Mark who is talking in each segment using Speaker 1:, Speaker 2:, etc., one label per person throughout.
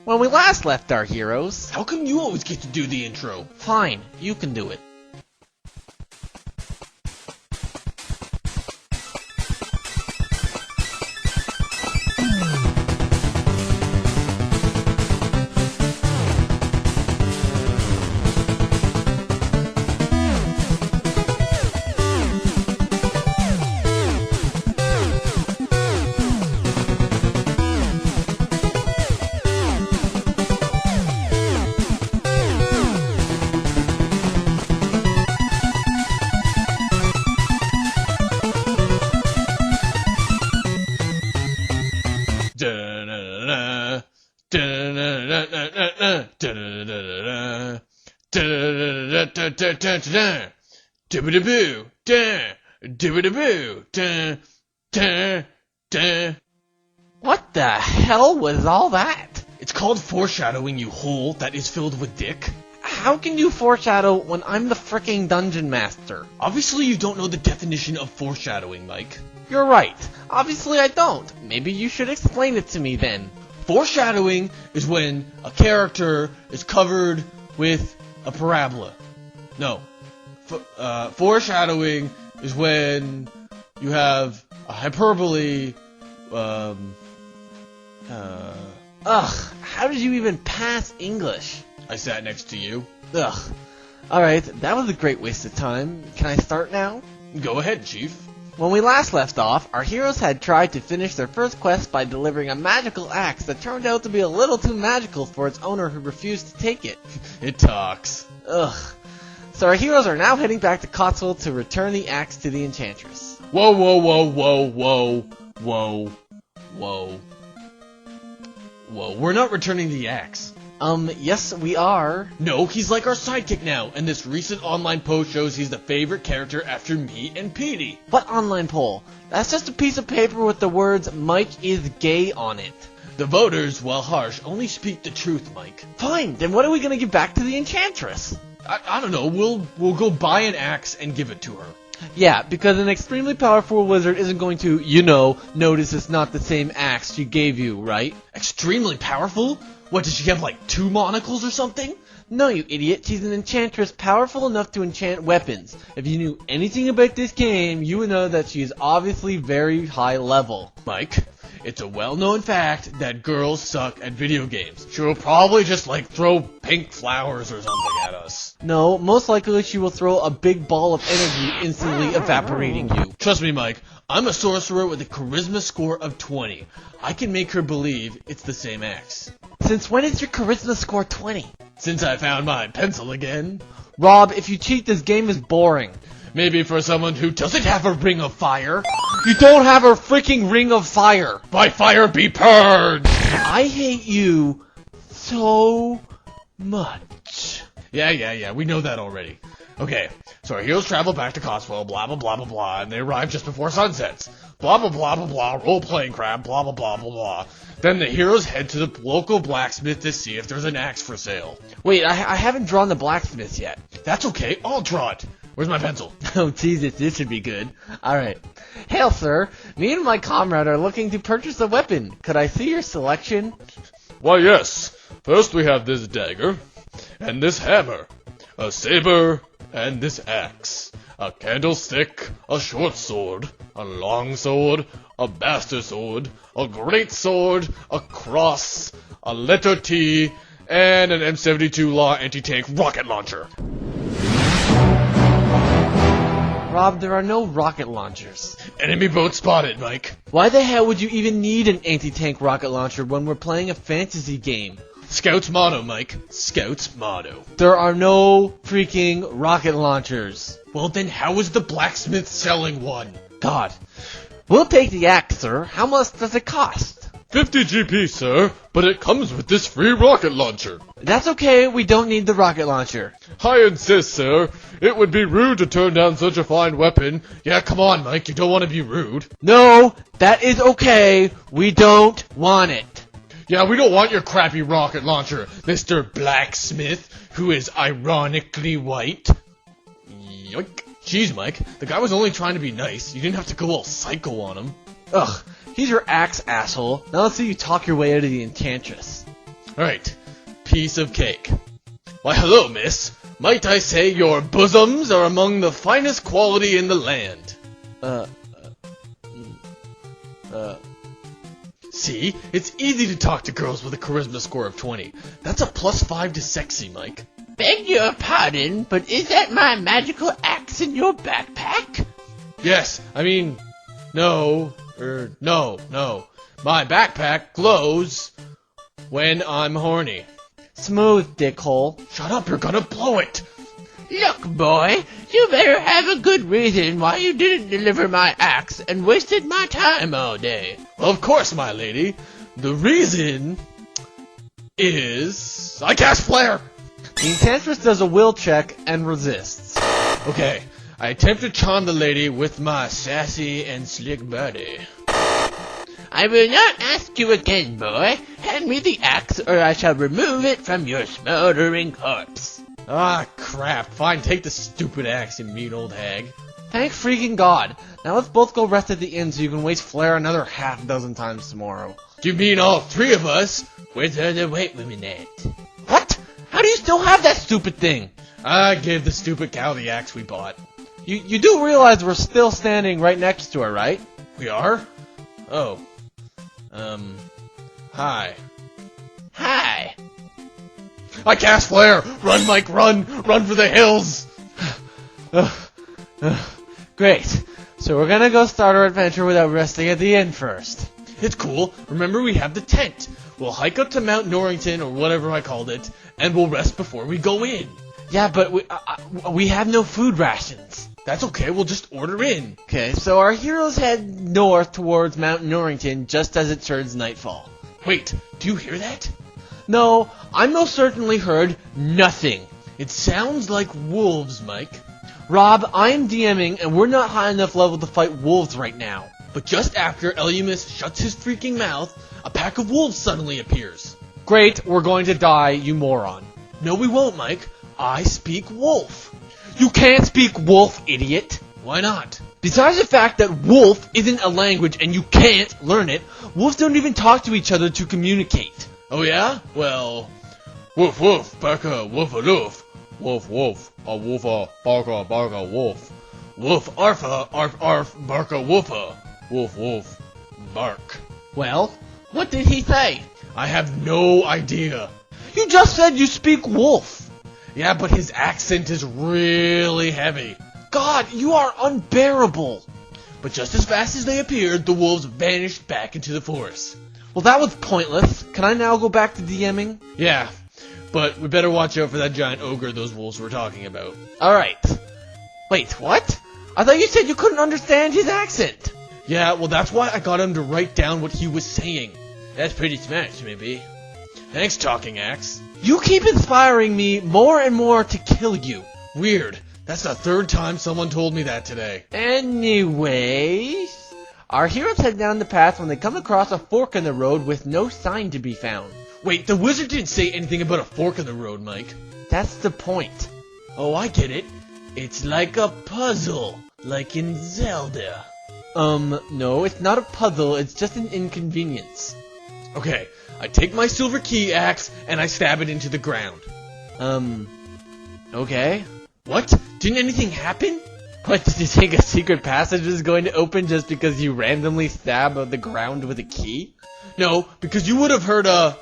Speaker 1: When we last left our heroes...
Speaker 2: How come you always get to do the intro?
Speaker 1: Fine, you can do it. What the hell was all that?
Speaker 2: It's called foreshadowing, you hole that is filled with dick.
Speaker 1: How can you foreshadow when I'm the fricking dungeon master?
Speaker 2: Obviously you don't know the definition of foreshadowing, Mike.
Speaker 1: You're right. Obviously I don't. Maybe you should explain it to me then.
Speaker 2: Foreshadowing is when a character is covered with a parabola. No. Foreshadowing is when you have a hyperbole,
Speaker 1: Ugh, how did you even pass English?
Speaker 2: I sat next to you.
Speaker 1: Ugh. Alright, that was a great waste of time. Can I start now?
Speaker 2: Go ahead, Chief.
Speaker 1: When we last left off, our heroes had tried to finish their first quest by delivering a magical axe that turned out to be a little too magical for its owner who refused to take it.
Speaker 2: It talks.
Speaker 1: Ugh. So our heroes are now heading back to Cotswold to return the axe to the Enchantress.
Speaker 2: Whoa, whoa, whoa, whoa, whoa, whoa, whoa. Whoa, we're not returning the axe.
Speaker 1: Yes, we are.
Speaker 2: No, he's like our sidekick now, and this recent online post shows he's the favorite character after me and Petey.
Speaker 1: What online poll? That's just a piece of paper with the words, Mike is gay on it.
Speaker 2: The voters, while harsh, only speak the truth, Mike.
Speaker 1: Fine, then what are we gonna give back to the Enchantress?
Speaker 2: I don't know, we'll go buy an axe and give it to her.
Speaker 1: Yeah, because an extremely powerful wizard isn't going to, notice it's not the same axe she gave you, right?
Speaker 2: Extremely powerful? What, does she have like 2 monocles or something?
Speaker 1: No, you idiot. She's an enchantress powerful enough to enchant weapons. If you knew anything about this game, you would know that she is obviously very high level.
Speaker 2: Mike, it's a well-known fact that girls suck at video games. She will probably just throw pink flowers or something at us.
Speaker 1: No, most likely she will throw a big ball of energy, instantly evaporating you.
Speaker 2: Trust me, Mike, I'm a sorcerer with a charisma score of 20. I can make her believe it's the same axe.
Speaker 1: Since when is your charisma score 20?
Speaker 2: Since I found my pencil again.
Speaker 1: Rob, if you cheat, this game is boring.
Speaker 2: Maybe for someone who doesn't have a ring of fire.
Speaker 1: You don't have a freaking ring of fire.
Speaker 2: By fire be purged!
Speaker 1: I hate you so much.
Speaker 2: Yeah, we know that already. Okay, so our heroes travel back to Cotswold, blah blah blah blah blah, and they arrive just before sunsets. Blah blah blah blah blah, role-playing crap, blah blah blah blah blah. Then the heroes head to the local blacksmith to see if there's an axe for sale.
Speaker 1: Wait, I haven't drawn the blacksmith yet.
Speaker 2: That's okay, I'll draw it. Where's my pencil?
Speaker 1: Oh, Jesus, this should be good. Alright. Hail, sir. Me and my comrade are looking to purchase a weapon. Could I see your selection?
Speaker 2: Why, yes. First we have this dagger, and this hammer, a saber, and this axe, a candlestick, a short sword, a long sword, a bastard sword, a great sword, a cross, a letter T, and an M72 Law anti-tank rocket launcher.
Speaker 1: Rob, there are no rocket launchers.
Speaker 2: Enemy boat spotted, Mike.
Speaker 1: Why the hell would you even need an anti-tank rocket launcher when we're playing a fantasy game?
Speaker 2: Scout's motto, Mike. Scout's motto.
Speaker 1: There are no freaking rocket launchers.
Speaker 2: Well then how is the blacksmith selling one?
Speaker 1: God. We'll take the axe, sir. How much does it cost?
Speaker 2: 50 GP, sir, but it comes with this free rocket launcher.
Speaker 1: That's okay, we don't need the rocket launcher.
Speaker 2: I insist, sir. It would be rude to turn down such a fine weapon. Yeah, come on, Mike, you don't want to be rude.
Speaker 1: No, that is okay. We don't want it.
Speaker 2: Yeah, we don't want your crappy rocket launcher, Mr. Blacksmith, who is ironically white. Yoink. Jeez, Mike, the guy was only trying to be nice. You didn't have to go all psycho on him.
Speaker 1: Ugh, he's your axe, asshole. Now let's see you talk your way out of the Enchantress.
Speaker 2: Alright, piece of cake. Why, hello, miss. Might I say your bosoms are among the finest quality in the land? See? It's easy to talk to girls with a charisma score of 20. That's a +5 to sexy, Mike.
Speaker 3: Beg your pardon, but is that my magical axe in your backpack?
Speaker 2: Yes, I mean, no. My backpack glows when I'm horny.
Speaker 1: Smooth, dickhole.
Speaker 2: Shut up, you're gonna blow it!
Speaker 3: Look, boy, you better have a good reason why you didn't deliver my axe and wasted my time all day.
Speaker 2: Well, of course, my lady. The reason is I cast flare!
Speaker 1: The enchantress does a will check and resists.
Speaker 2: Okay, I attempt to charm the lady with my sassy and slick body.
Speaker 3: I will not ask you again, boy. Hand me the axe or I shall remove it from your smoldering corpse.
Speaker 2: Ah, crap. Fine, take the stupid axe, you mean old hag.
Speaker 1: Thank freaking God. Now let's both go rest at the inn so you can waste Flare another half dozen times tomorrow.
Speaker 2: You mean all three of us? Where's the other white women at?
Speaker 1: What? How do you still have that stupid thing?
Speaker 2: I gave the stupid cow the axe we bought.
Speaker 1: You do realize we're still standing right next to her, right?
Speaker 2: We are? Oh. Hi.
Speaker 3: Hi.
Speaker 2: I cast flare! Run, Mike, run! Run for the hills!
Speaker 1: Great. So we're gonna go start our adventure without resting at the inn first.
Speaker 2: It's cool. Remember, we have the tent. We'll hike up to Mount Norrington, or whatever I called it, and we'll rest before we go in.
Speaker 1: Yeah, but we have no food rations.
Speaker 2: That's okay, we'll just order in.
Speaker 1: Okay, so our heroes head north towards Mount Norrington just as it turns nightfall.
Speaker 2: Wait, do you hear that?
Speaker 1: No, I most certainly heard nothing.
Speaker 2: It sounds like wolves, Mike.
Speaker 1: Rob, I am DMing, and we're not high enough level to fight wolves right now.
Speaker 2: But just after Elymus shuts his freaking mouth, a pack of wolves suddenly appears.
Speaker 1: Great, we're going to die, you moron.
Speaker 2: No, we won't, Mike. I speak wolf.
Speaker 1: You can't speak wolf, idiot.
Speaker 2: Why not?
Speaker 1: Besides the fact that wolf isn't a language and you can't learn it, wolves don't even talk to each other to communicate.
Speaker 2: Oh yeah? Well, woof woof, barka woofa loof. Woof woof, a woofa, barka barka wolf. Woof arfa, arf arf, barka woofa. Woof woof, bark.
Speaker 1: Well,
Speaker 3: What did he say?
Speaker 2: I have no idea.
Speaker 1: you just said you speak wolf.
Speaker 2: Yeah, but his accent is really heavy.
Speaker 1: God, you are unbearable.
Speaker 2: But just as fast as they appeared, the wolves vanished back into the forest.
Speaker 1: Well, that was pointless. Can I now go back to DMing?
Speaker 2: Yeah, but we better watch out for that giant ogre those wolves were talking about.
Speaker 1: Alright. Wait, what? I thought you said you couldn't understand his accent.
Speaker 2: Yeah, well that's why I got him to write down what he was saying. That's pretty smart, maybe. Thanks, Talking Axe.
Speaker 1: You keep inspiring me more and more to kill you.
Speaker 2: Weird. That's the third time someone told me that today.
Speaker 1: Anyways, our heroes head down the path when they come across a fork in the road with no sign to be found.
Speaker 2: Wait, the wizard didn't say anything about a fork in the road, Mike.
Speaker 1: That's the point.
Speaker 2: Oh, I get it. It's like a puzzle, like in Zelda.
Speaker 1: No, it's not a puzzle, it's just an inconvenience.
Speaker 2: Okay, I take my silver key axe and I stab it into the ground.
Speaker 1: Okay.
Speaker 2: What? Didn't anything happen?
Speaker 1: What, did you think a secret passage is going to open just because you randomly stab the ground with a key?
Speaker 2: No, because you would have heard a...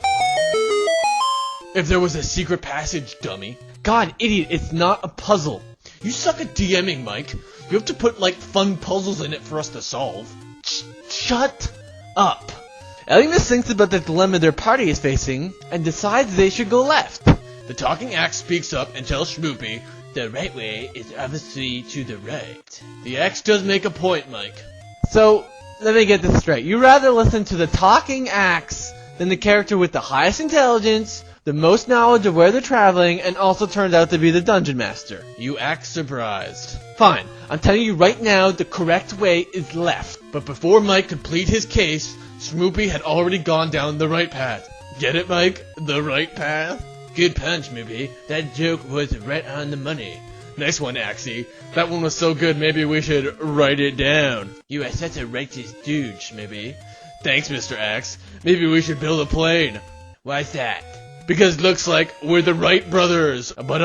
Speaker 2: if there was a secret passage, dummy.
Speaker 1: God, idiot, it's not a puzzle.
Speaker 2: You suck at DMing, Mike. You have to put, like, fun puzzles in it for us to solve.
Speaker 1: Shut up. Elymus thinks about the dilemma their party is facing, and decides they should go left.
Speaker 2: The Talking Axe speaks up and tells Schmoopy, the right way is obviously to the right. The axe does make a point, Mike.
Speaker 1: So, let me get this straight. You rather listen to the Talking Axe than the character with the highest intelligence, the most knowledge of where they're traveling, and also turns out to be the Dungeon Master.
Speaker 2: You act surprised.
Speaker 1: Fine. I'm telling you right now, the correct way is left.
Speaker 2: But before Mike could plead his case, Schmoopy had already gone down the right path. Get it, Mike? The right path? Good punch, Schmoopy. That joke was right on the money. Nice one, Axie. That one was so good, maybe we should write it down. You are such a righteous dude, Schmoopy. Thanks, Mr. Axe. Maybe we should build a plane. Why's that? because looks like we're the Wright brothers. But